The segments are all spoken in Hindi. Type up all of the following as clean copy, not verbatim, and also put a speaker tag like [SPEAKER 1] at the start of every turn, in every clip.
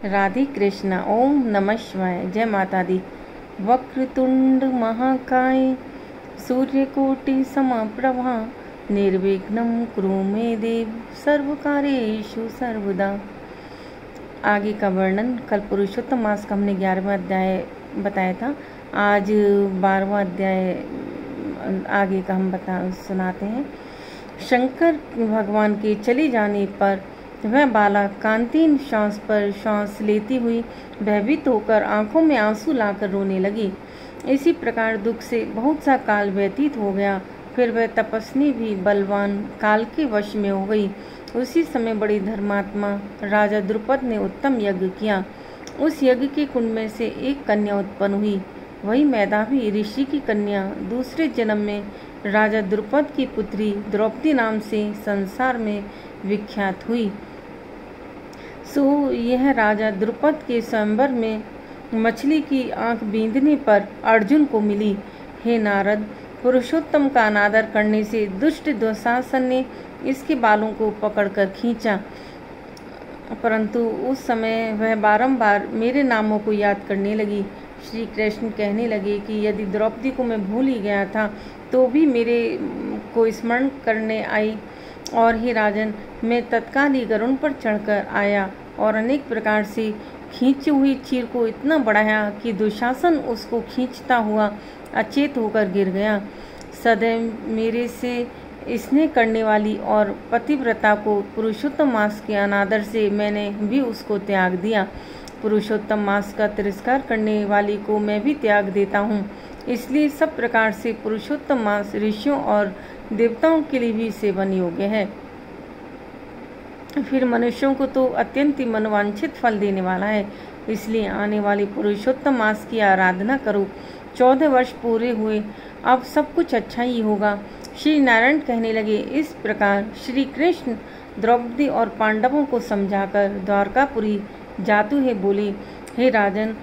[SPEAKER 1] राधे कृष्ण। ओम नमः शिवाय। जय माता दी। वक्रतुंड महाकाय सूर्यकोटि समप्रभा निर्विघ्नं कुरु मे देव सर्वकार्येषु सर्वदा। आगे का वर्णन कल पुरुषोत्तम मास का हमने 11वां अध्याय बताया था। आज 12वां अध्याय आगे का हम सुनाते हैं। शंकर भगवान के चले जाने पर वह बाला कांतिन श्वास पर श्वास लेती हुई भयभीत होकर आंखों में आंसू लाकर रोने लगी। इसी प्रकार दुख से बहुत सा काल व्यतीत हो गया। फिर वह तपस्वी भी बलवान काल के वश में हो गई। उसी समय बड़ी धर्मात्मा राजा द्रुपद ने उत्तम यज्ञ किया। उस यज्ञ के कुंड में से एक कन्या उत्पन्न हुई। वही मेधावी ऋषि की कन्या दूसरे जन्म में राजा द्रुपद की पुत्री द्रौपदी नाम से संसार में विख्यात हुई। सो यह राजा द्रुपद के स्वयंवर में मछली की आंख बींधने पर अर्जुन को मिली। हे नारद, पुरुषोत्तम का अनादर करने से दुष्ट दुशासन ने इसके बालों को पकड़कर खींचा, परंतु उस समय वह बारंबार मेरे नामों को याद करने लगी। श्री कृष्ण कहने लगे कि यदि द्रौपदी को मैं भूल ही गया था तो भी मेरे को स्मरण करने आई। और हे राजन, मैं तत्काल ही गरुड़ पर चढ़कर आया और अनेक प्रकार से खींची हुई चीर को इतना बढ़ाया कि दुशासन उसको खींचता हुआ अचेत होकर गिर गया। सदैव मेरे से स्नेह करने वाली और पतिव्रता को पुरुषोत्तम मास के अनादर से मैंने भी उसको त्याग दिया। पुरुषोत्तम मास का तिरस्कार करने वाली को मैं भी त्याग देता हूँ। इसलिए सब प्रकार से पुरुषोत्तम मास ऋषियों और देवताओं के लिए भी सेवन योग्य है। फिर मनुष्यों को तो अत्यंत ही मनोवांछित फल देने वाला है। इसलिए आने वाले पुरुषोत्तम मास की आराधना करो। 14 वर्ष पूरे हुए, अब सब कुछ अच्छा ही होगा। श्री नारायण कहने लगे। इस प्रकार श्री कृष्ण द्रौपदी और पांडवों को समझाकर द्वारकापुरी जाते हुए बोले, हे राजन,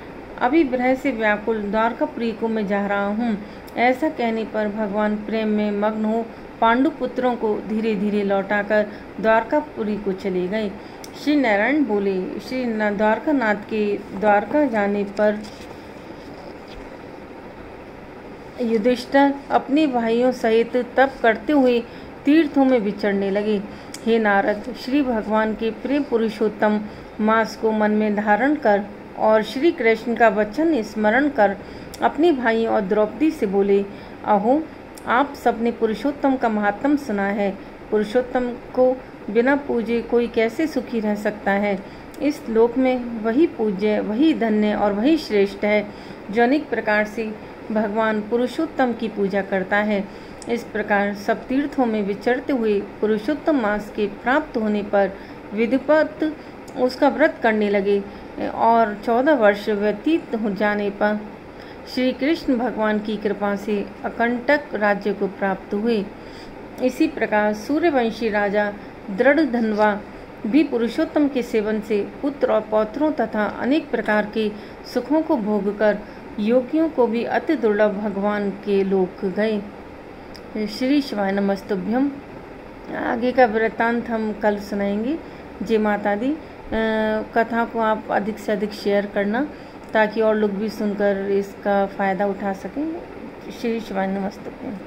[SPEAKER 1] अभी विरह से व्याकुल द्वारकापुरी को मैं जा रहा हूँ। ऐसा कहने पर भगवान प्रेम में मग्न हो पांडु पुत्रों को धीरे धीरे लौटाकर द्वारकापुरी को चले गए। श्री नारायण बोले, श्री द्वारकानाथ के द्वारका जाने पर युधिष्ठिर अपने भाइयों सहित तप करते हुए तीर्थों में विचरने लगे। हे नारद, श्री भगवान के प्रिय पुरुषोत्तम मास को मन में धारण कर और श्री कृष्ण का वचन स्मरण कर अपने भाइयों और द्रौपदी से बोले, अहो, आप सबने पुरुषोत्तम का महात्म सुना है। पुरुषोत्तम को बिना पूजे कोई कैसे सुखी रह सकता है। इस लोक में वही पूज्य, वही धन्य और वही श्रेष्ठ है जो अनेक प्रकार से भगवान पुरुषोत्तम की पूजा करता है। इस प्रकार सब तीर्थों में विचरते हुए पुरुषोत्तम मास के प्राप्त होने पर विधिवत उसका व्रत करने लगे और 14 वर्ष व्यतीत हो जाने पर श्री कृष्ण भगवान की कृपा से अकंटक राज्य को प्राप्त हुए। इसी प्रकार सूर्यवंशी राजा दृढ़धन्वा भी पुरुषोत्तम के सेवन से पुत्र और पौत्रों तथा अनेक प्रकार के सुखों को भोगकर योगियों को भी अति दुर्लभ भगवान के लोक गए। श्री शिवाय नमस्तुभ्यम। आगे का वृत्तांत हम कल सुनाएंगे। जय माता दी। कथा को आप अधिक से अधिक शेयर करना ताकि और लोग भी सुनकर इसका फ़ायदा उठा सकें। श्री शिवाय नमस्तुभ्यम।